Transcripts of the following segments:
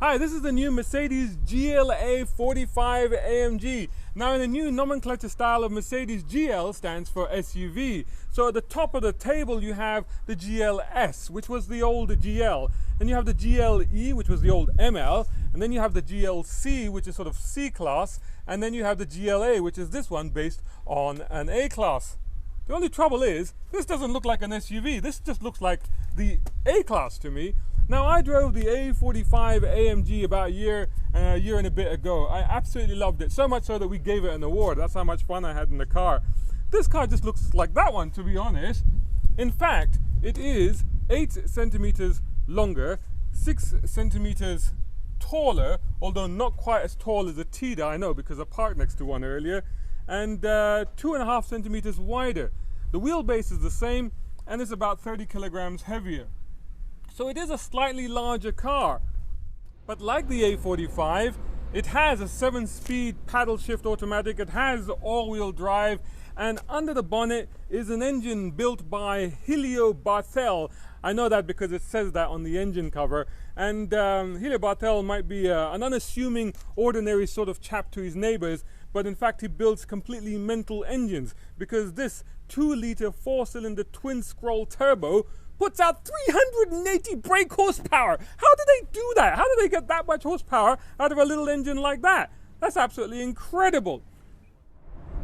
Hi, this is the new Mercedes GLA45 AMG. Now in the new nomenclature style of Mercedes, GL stands for SUV. So at the top of the table you have the GLS, which was the old GL. And you have the GLE, which was the old ML. And then you have the GLC, which is sort of C-Class. And then you have the GLA, which is this one based on an A-Class. The only trouble is, this doesn't look like an SUV. This just looks like the A-Class to me. Now I drove the A45 AMG about a year and a bit ago. I absolutely loved it, so much so that we gave it an award. That's how much fun I had in the car. This car just looks like that one, to be honest. In fact, it is 8 centimeters longer, 6 centimeters taller, although not quite as tall as a Tida, I know, because I parked next to one earlier, and 2.5 centimeters wider. The wheelbase is the same, and it's about 30 kilograms heavier. So it is a slightly larger car, but like the A45, it has a 7-speed paddle shift automatic, it has all-wheel drive, and under the bonnet is an engine built by Helio Barthel. I know that because it says that on the engine cover, and Helio Barthel might be an unassuming, ordinary sort of chap to his neighbors, but in fact he builds completely mental engines, because this 2-liter 4-cylinder twin-scroll turbo puts out 380 brake horsepower. How do they do that? How do they get that much horsepower out of a little engine like that? That's absolutely incredible.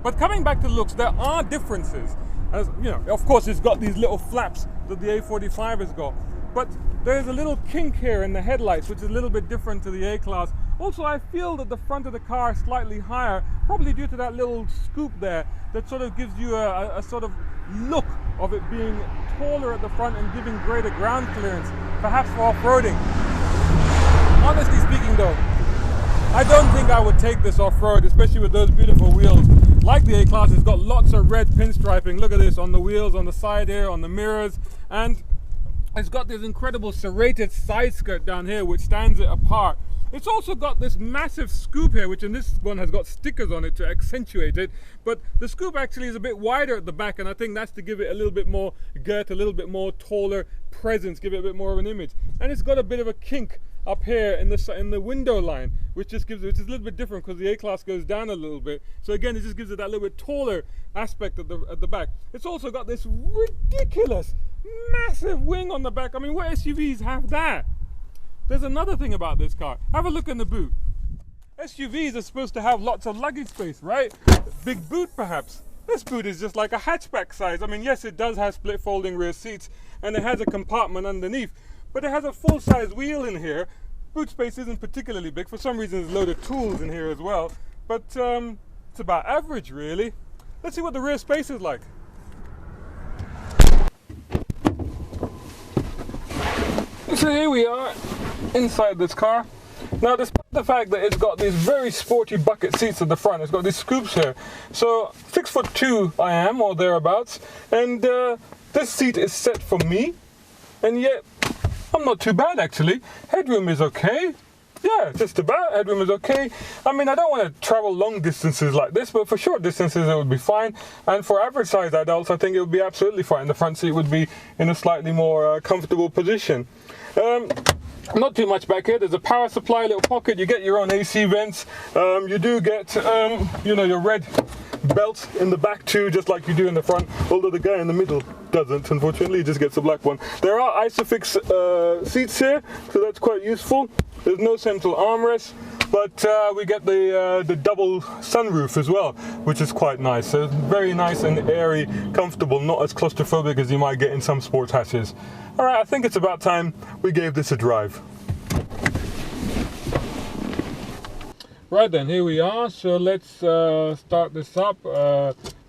But coming back to looks, there are differences. As you know, of course, it's got these little flaps that the A45 has got, but there's a little kink here in the headlights, which is a little bit different to the A-Class. Also, I feel that the front of the car is slightly higher, probably due to that little scoop there that sort of gives you a sort of look of it being taller at the front and giving greater ground clearance, perhaps for off-roading. Honestly speaking though, I don't think I would take this off-road, especially with those beautiful wheels. Like the A-Class, it's got lots of red pinstriping. Look at this on the wheels, on the side here, on the mirrors, and it's got this incredible serrated side skirt down here which stands it apart. It's also got this massive scoop here, which in this one has got stickers on it to accentuate it, but the scoop actually is a bit wider at the back, and I think that's to give it a little bit more girth, a little bit more taller presence, give it a bit more of an image. And it's got a bit of a kink up here in the window line, which just gives it, which is a little bit different because the A-Class goes down a little bit. So again, it just gives it that little bit taller aspect at the back. It's also got this ridiculous, massive wing on the back. I mean, what SUVs have that? There's another thing about this car. Have a look in the boot. SUVs are supposed to have lots of luggage space, right? Big boot perhaps. This boot is just like a hatchback size. I mean, yes, it does have split folding rear seats and it has a compartment underneath, but it has a full-size wheel in here. Boot space isn't particularly big. For some reason, there's a load of tools in here as well, but it's about average, really. Let's see what the rear space is like. So here we are inside this car. Now, despite the fact that it's got these very sporty bucket seats at the front, it's got these scoops here. So 6'2" I am, or thereabouts, and this seat is set for me, and yet I'm not too bad actually. Headroom is okay. Yeah, just about. Headroom is okay. I mean, I don't want to travel long distances like this, but for short distances it would be fine. And for average sized adults, I think it would be absolutely fine. The front seat would be in a slightly more comfortable position. Not too much back here. There's a power supply, little pocket. You get your own AC vents. You do get, you know, your red belt in the back too, just like you do in the front. Although the guy in the middle doesn't, unfortunately, he just gets a black one. There are Isofix seats here, so that's quite useful. There's no central armrest, but we get the double sunroof as well, which is quite nice. So very nice and airy, comfortable, not as claustrophobic as you might get in some sports hatches. All right, I think it's about time we gave this a drive. Right then, here we are. So let's start this up.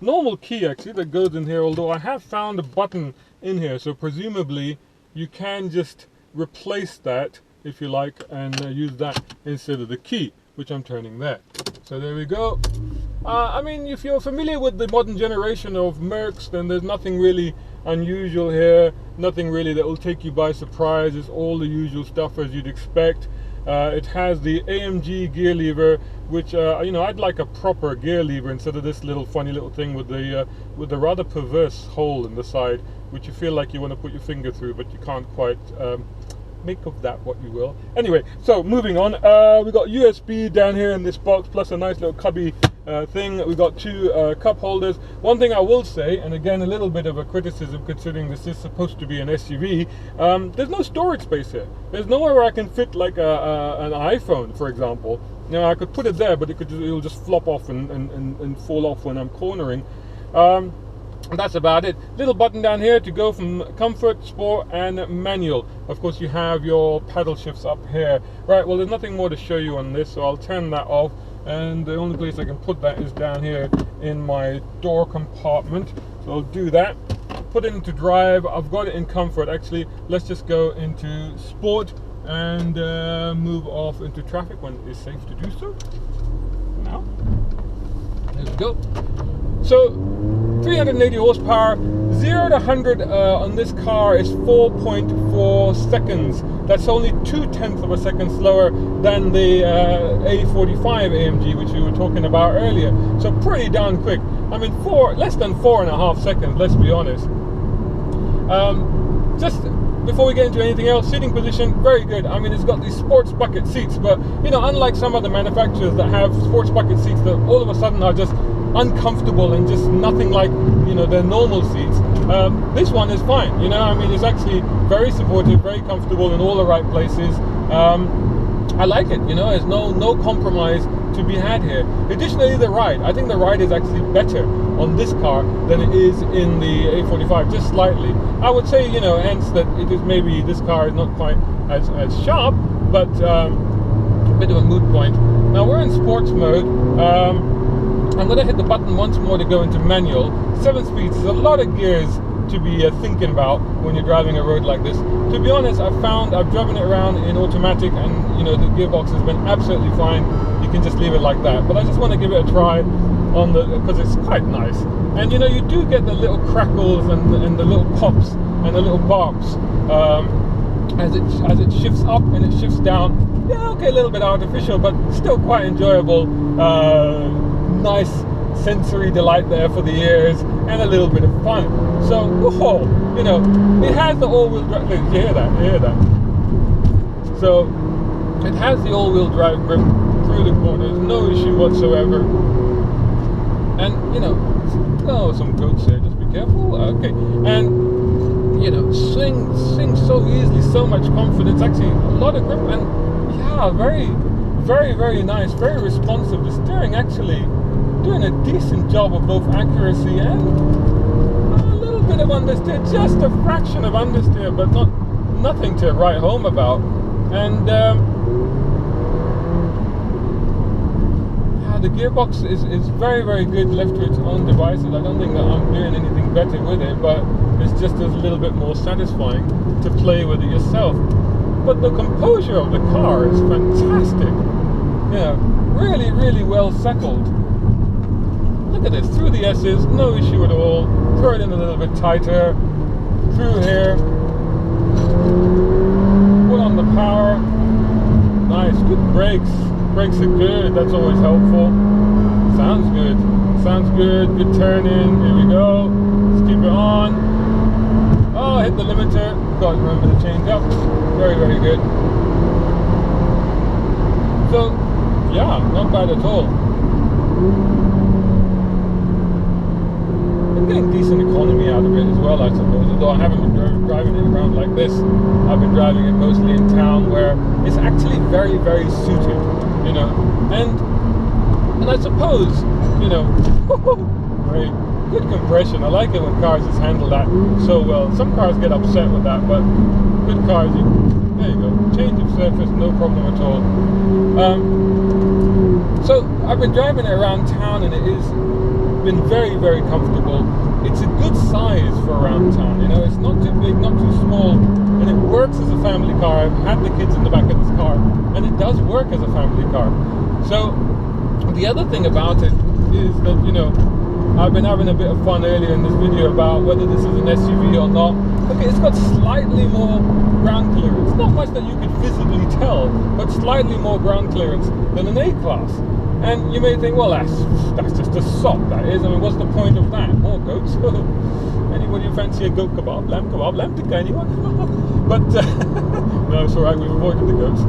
Normal key actually that goes in here, although I have found a button in here, so presumably you can just replace that if you like and use that instead of the key, which I'm turning there. So there we go. I mean, if you're familiar with the modern generation of Mercs, then there's nothing really unusual here, nothing really that will take you by surprise. It's all the usual stuff as you'd expect. It has the Amg Gear Lever, which you know, I'd like a proper gear lever instead of this little funny little thing with the rather perverse hole in the side, which you feel like you want to put your finger through, but you can't quite Make of that what you will. Anyway, so moving on, we got USB down here in this box, plus a nice little cubby thing. We got two cup holders. One thing I will say, and again a little bit of a criticism considering this is supposed to be an SUV, there's no storage space here. There's nowhere where I can fit like an iPhone, for example. You know, I could put it there, but it'll just flop off and fall off when I'm cornering. That's about it. Little button down here to go from comfort, sport and manual. Of course you have your paddle shifts up here. Right, well there's nothing more to show you on this, so I'll turn that off, and the only place I can put that is down here in my door compartment. So I'll do that. Put it into drive. I've got it in comfort. Actually, let's just go into sport and move off into traffic when it is safe to do so. Now, there we go. So 380 horsepower, 0 to 100 on this car is 4.4 seconds. That's only 0.2 of a second slower than the A45 AMG, which we were talking about earlier. So pretty darn quick. I mean, less than 4.5 seconds, let's be honest. Just before we get into anything else, seating position, very good. I mean, it's got these sports bucket seats, but you know, unlike some other manufacturers that have sports bucket seats that all of a sudden are just uncomfortable and just nothing like, you know, their normal seats, this one is fine. You know, I mean, it's actually very supportive, very comfortable in all the right places. I like it. You know, there's no compromise to be had here. Additionally, the ride, I think the ride is actually better on this car than it is in the A45, just slightly. I would say, you know, hence that it is maybe this car is not quite as sharp, but a bit of a moot point. Now we're in sports mode. I'm going to hit the button once more to go into manual. 7 speeds is a lot of gears to be thinking about when you're driving a road like this. To be honest, I've driven it around in automatic, and you know, the gearbox has been absolutely fine. You can just leave it like that. But I just want to give it a try on because it's quite nice. And you know, you do get the little crackles and the little pops and the little barks as it shifts up and it shifts down. Yeah, okay, a little bit artificial, but still quite enjoyable. Nice sensory delight there for the ears, and a little bit of fun. So, whoa, you know, it has the all-wheel drive. You hear that? You hear that? So, it has the all-wheel drive grip through the corners, no issue whatsoever. And you know, some goats here. Just be careful. Okay, and you know, swing so easily, so much confidence. Actually, a lot of grip, and yeah, very nice, very responsive. The steering actually doing a decent job of both accuracy and a little bit of understeer, just a fraction of understeer, but nothing to write home about. And the gearbox is very good left to its own devices. I don't think that I'm doing anything better with it, but it's just a little bit more satisfying to play with it yourself. But the composure of the car is fantastic. Yeah, really well settled. Look at this, through the S's, no issue at all. Throw it in a little bit tighter. Through here. Put on the power. Nice, good brakes. Brakes are good, that's always helpful. Sounds good, good turn in. Here we go. Let's keep it on. Oh, hit the limiter. Got to remember to change up. Very good. So, yeah, not bad at all. I'm getting decent economy out of it as well, I suppose. Although I haven't been driving it around like this. I've been driving it mostly in town, where it's actually very suited, you know. And I suppose, you know, very good compression. I like it when cars just handle that so well. Some cars get upset with that, but good cars, there you go. Change of surface, no problem at all. So I've been driving it around town, and it has been very comfortable. It's a good size for around town, you know. It's not too big, not too small, and it works as a family car. I've had the kids in the back of this car, and it does work as a family car. So the other thing about it is that, you know, I've been having a bit of fun earlier in this video about whether this is an SUV or not. Okay, it's got slightly more ground clearance. Not much that you could visibly tell, but slightly more ground clearance than an A-Class. And you may think, well, that's just a sop, that is. I mean, what's the point of that? More goats. Anybody fancy a goat kebab, lamb tikka, anyone? But no, it's alright, we've avoided the goats.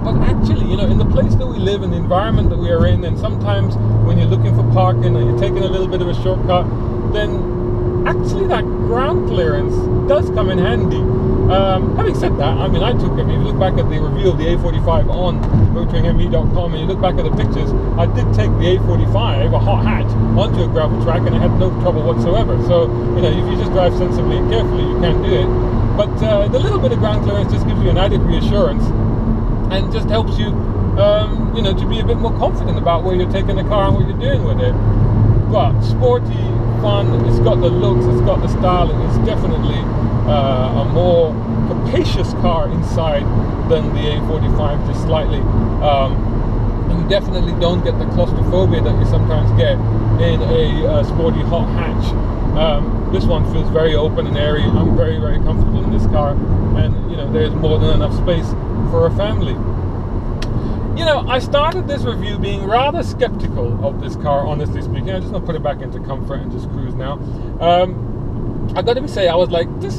But actually, you know, in the place that we live, in the environment that we are in, and sometimes when you're looking for parking and you're taking a little bit of a shortcut, then actually that ground clearance does come in handy. Having said that, I mean, if you look back at the review of the A45 on motoringme.com and you look back at the pictures, I did take the A45, a hot hatch, onto a gravel track and I had no trouble whatsoever. So, you know, if you just drive sensibly and carefully, you can do it. But the little bit of ground clearance just gives you an added reassurance and just helps you, you know, to be a bit more confident about where you're taking the car and what you're doing with it. But sporty, fun, it's got the looks, it's got the style, and it's definitely a more capacious car inside than the A45, just slightly. And you definitely don't get the claustrophobia that you sometimes get in a sporty hot hatch. This one feels very open and airy. I'm very, very comfortable in this car, and you know, there's more than enough space for a family. You know, I started this review being rather skeptical of this car, honestly speaking. I'm just gonna put it back into comfort and just cruise now. I gotta say, I was like, this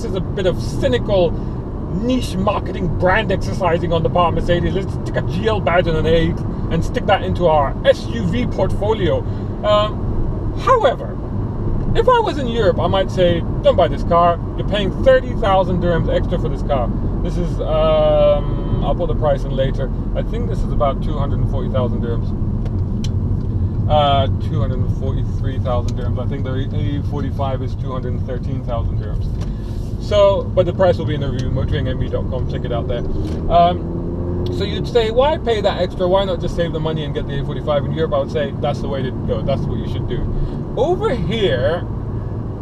is a bit of cynical niche marketing brand exercising on the part of Mercedes. Let's stick a GL badge and an A and stick that into our SUV portfolio. However, if I was in Europe, I might say, don't buy this car. You're paying 30,000 dirhams extra for this car. This is, I'll put the price in later. I think this is about 240,000 dirhams. 243,000 dirhams. I think the A45 is 213,000 dirhams. So, but the price will be in the review, motoringme.com, check it out there. So you'd say, why pay that extra? Why not just save the money and get the A45 in Europe? I would say that's the way to go. That's what you should do. Over here,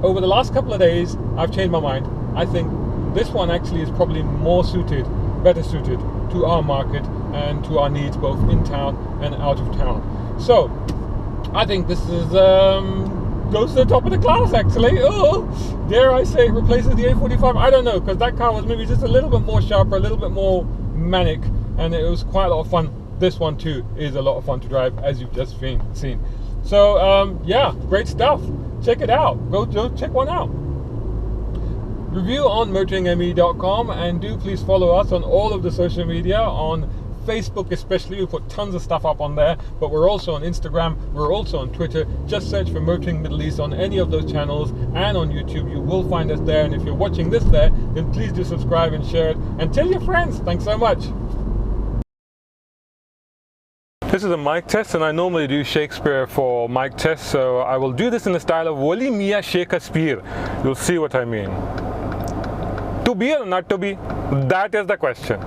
over the last couple of days, I've changed my mind. I think this one actually is probably more suited, better suited to our market and to our needs, both in town and out of town. So I think this is goes to the top of the class, actually. Oh, dare I say it replaces the A45? I don't know, because that car was maybe just a little bit more sharper, a little bit more manic, and it was quite a lot of fun. This one too is a lot of fun to drive, as you've just seen. So yeah, great stuff. Check it out. Go check one out. Review on motoringme.com, and do please follow us on all of the social media, on Facebook especially. We put tons of stuff up on there, but we're also on Instagram, we're also on Twitter. Just search for Motoring Middle East on any of those channels, and on YouTube you will find us there. And if you're watching this there, then please do subscribe and share it and tell your friends. Thanks so much. This is a mic test, and I normally do Shakespeare for mic tests, so I will do this in the style of Wali Mia Shakespeare. You'll see what I mean. To be or not to be, that is the question.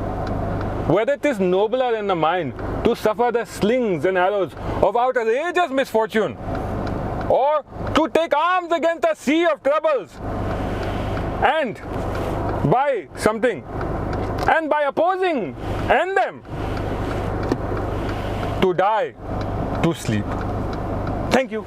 Whether it is nobler in the mind to suffer the slings and arrows of outrageous misfortune, or to take arms against a sea of troubles, and by something, and by opposing and them, to die, to sleep. Thank you.